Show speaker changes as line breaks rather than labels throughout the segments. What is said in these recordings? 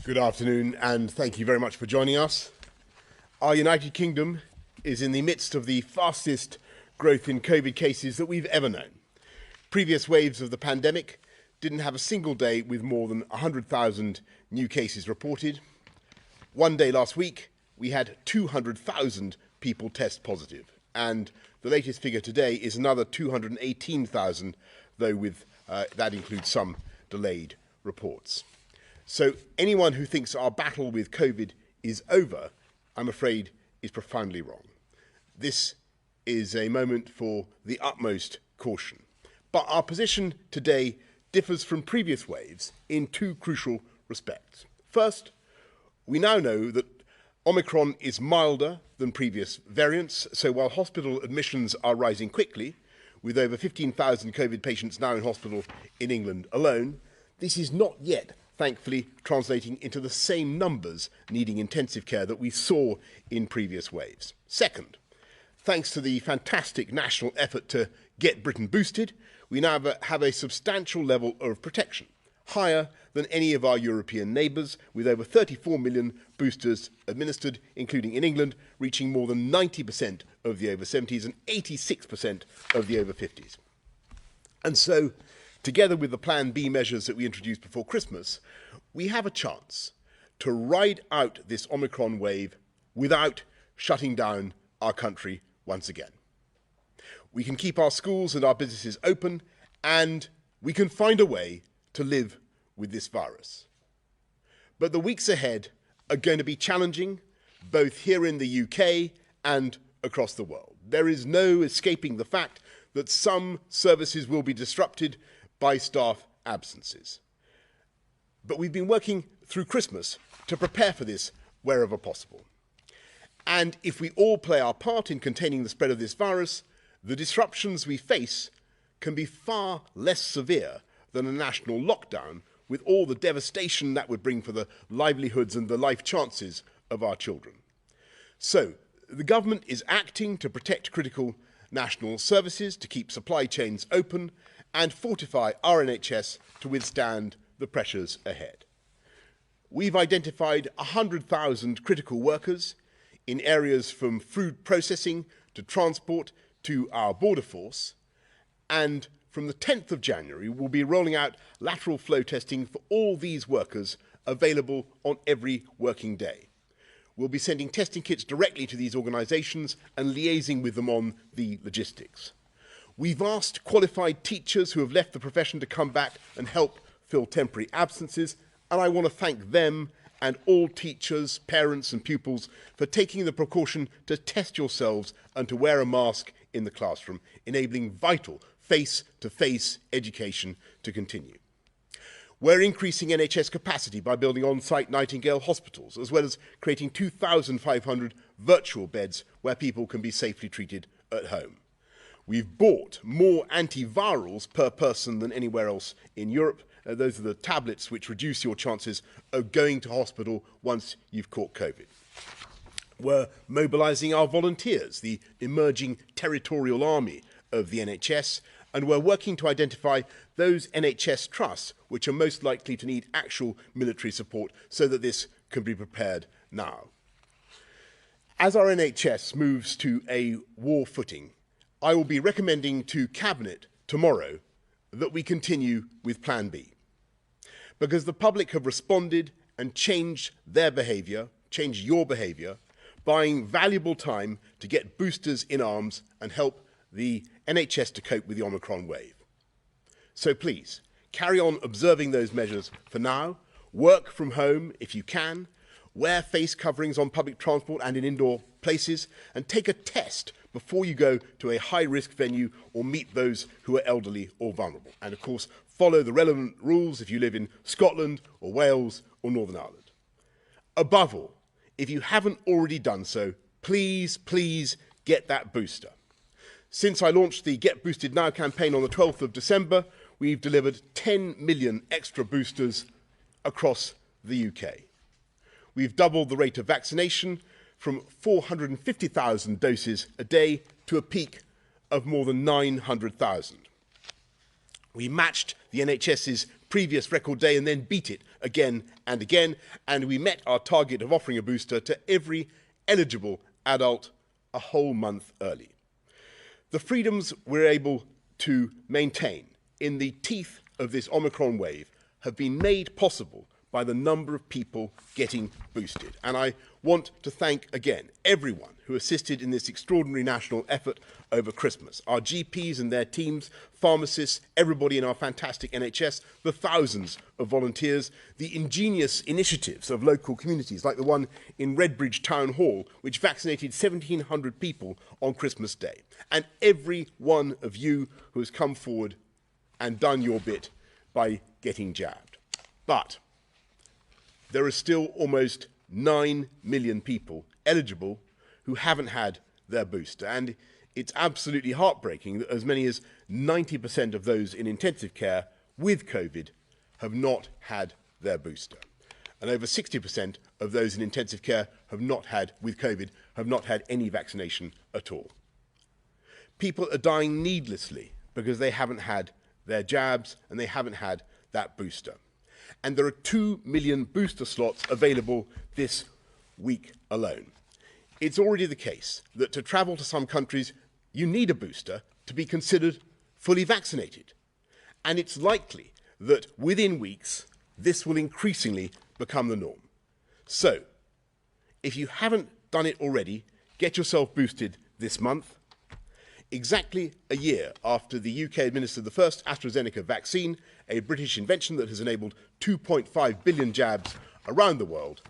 Good afternoon, and thank you very much for joining us. Our United Kingdom is in the midst of the fastest growth in COVID cases that we've ever known. Previous waves of the pandemic didn't have a single day with more than 100,000 new cases reported. One day last week, we had 200,000 people test positive, and the latest figure today is another 218,000, though that includes some delayed reports. So anyone who thinks our battle with COVID is over, I'm afraid, is profoundly wrong. This is a moment for the utmost caution. But our position today differs from previous waves in two crucial respects. First, we now know that Omicron is milder than previous variants, so while hospital admissions are rising quickly, with over 15,000 COVID patients now in hospital in England alone, this is not yet thankfully translating into the same numbers needing intensive care that we saw in previous waves. Second, thanks to the fantastic national effort to get Britain boosted, we now have a substantial level of protection, higher than any of our European neighbours, with over 34 million boosters administered, including in England, reaching more than 90% of the over 70s and 86% of the over 50s. And so, together with the Plan B measures that we introduced before Christmas, we have a chance to ride out this Omicron wave without shutting down our country once again. We can keep our schools and our businesses open, and we can find a way to live with this virus. But the weeks ahead are going to be challenging, both here in the UK and across the world. There is no escaping the fact that some services will be disrupted by staff absences. But we've been working through Christmas to prepare for this wherever possible. And if we all play our part in containing the spread of this virus, the disruptions we face can be far less severe than a national lockdown, with all the devastation that would bring for the livelihoods and the life chances of our children. So, the government is acting to protect critical national services, to keep supply chains open, and fortify our NHS to withstand the pressures ahead. We've identified 100,000 critical workers in areas from food processing to transport to our border force, and from the 10th of January, we'll be rolling out lateral flow testing for all these workers, available on every working day. We'll be sending testing kits directly to these organisations and liaising with them on the logistics. We've asked qualified teachers who have left the profession to come back and help fill temporary absences, and I want to thank them and all teachers, parents and pupils for taking the precaution to test yourselves and to wear a mask in the classroom, enabling vital face-to-face education to continue. We're increasing NHS capacity by building on-site Nightingale hospitals, as well as creating 2,500 virtual beds where people can be safely treated at home. We've bought more antivirals per person than anywhere else in Europe. Those are the tablets which reduce your chances of going to hospital once you've caught COVID. We're mobilising our volunteers, the emerging territorial army of the NHS, and we're working to identify those NHS trusts which are most likely to need actual military support so that this can be prepared now. As our NHS moves to a war footing, I will be recommending to Cabinet tomorrow that we continue with Plan B, because the public have responded and changed their behaviour, changed your behaviour, buying valuable time to get boosters in arms and help the NHS to cope with the Omicron wave. So please, carry on observing those measures for now, work from home if you can, wear face coverings on public transport and in indoor places, and take a test before you go to a high-risk venue or meet those who are elderly or vulnerable. And of course, follow the relevant rules if you live in Scotland or Wales or Northern Ireland. Above all, if you haven't already done so, please get that booster. Since I launched the Get Boosted Now campaign on the 12th of December, we've delivered 10 million extra boosters across the UK. We've doubled the rate of vaccination from 450,000 doses a day to a peak of more than 900,000. We matched the NHS's previous record day and then beat it again and again, and we met our target of offering a booster to every eligible adult a whole month early. The freedoms we're able to maintain in the teeth of this Omicron wave have been made possible by the number of people getting boosted. And I want to thank again everyone who assisted in this extraordinary national effort over Christmas. Our GPs and their teams, pharmacists, everybody in our fantastic NHS, the thousands of volunteers, the ingenious initiatives of local communities like the one in Redbridge Town Hall, which vaccinated 1,700 people on Christmas Day. And every one of you who has come forward and done your bit by getting jabbed. But there are still almost 9 million people eligible who haven't had their booster. And it's absolutely heartbreaking that as many as 90% of those in intensive care with COVID have not had their booster. And over 60% of those in intensive care with COVID have not had any vaccination at all. People are dying needlessly because they haven't had their jabs and they haven't had that booster. And there are 2 million booster slots available this week alone. It's already the case that to travel to some countries, you need a booster to be considered fully vaccinated. And it's likely that within weeks, this will increasingly become the norm. So, if you haven't done it already, get yourself boosted this month. Exactly a year after the UK administered the first AstraZeneca vaccine, a British invention that has enabled 2.5 billion jabs around the world,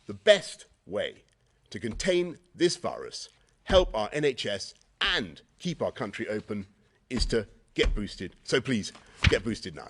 the best way to contain this virus, help our NHS and keep our country open is to get boosted. So please, get boosted now.